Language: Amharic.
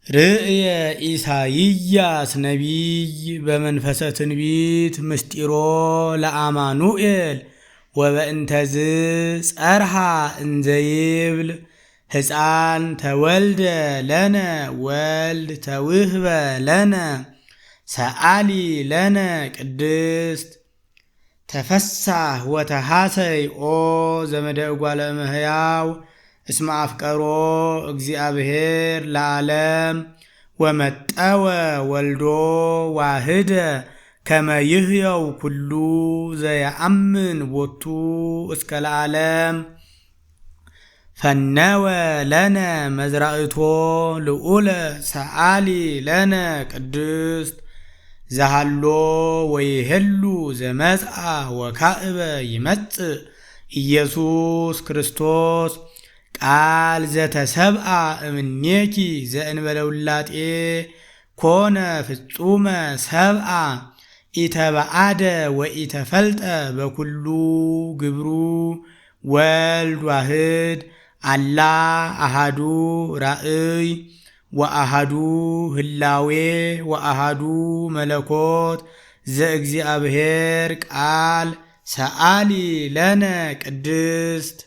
ርእየ ኢሳይያስ ነቢይ በመንፈሰ ትንቢት ምስጢሮ ለአማኑኤል ወበእንተዝ ጸርሃ እንዘይብል ሕፃን ተወልደ ለነ ወልድ ተውህበ ለነ ሰአሊ ለነ ቅድስት ተፈሳህ ወተሃሰይ ኦ ዘመደ እጓለ እመሕያው እስመ አፍቀሮ እግዚአብሔር ለዓለም ወመጠወ ወልዶ ዋህደ ከመ ይህየው ኩሉ ዘየአምን ቦቱ እስከ ለዓለም ፈነወ ለነ መዝራእቶ ልዑለ ሰአሊ ለነ ቅድስት ዘሃሎ ወይሄሉ ዘመጽአ ወካዕበ ይመጽእ ኢየሱስ ክርስቶስ ቃል ዘተሰብአ እምኔኪ ዘእንበለ ውላጤ ኮነ ፍጹመ ሰብአ ኢተበአደ ወኢተፈልጠ በኩሉ ግብሩ ወልድ ዋህድ አላ አሃዱ ራእይ ወአሃዱ ህላዌ ወአሃዱ መለኮት ዘእግዚአብሔር ቃል ሰአሊ ለነ ቅድስት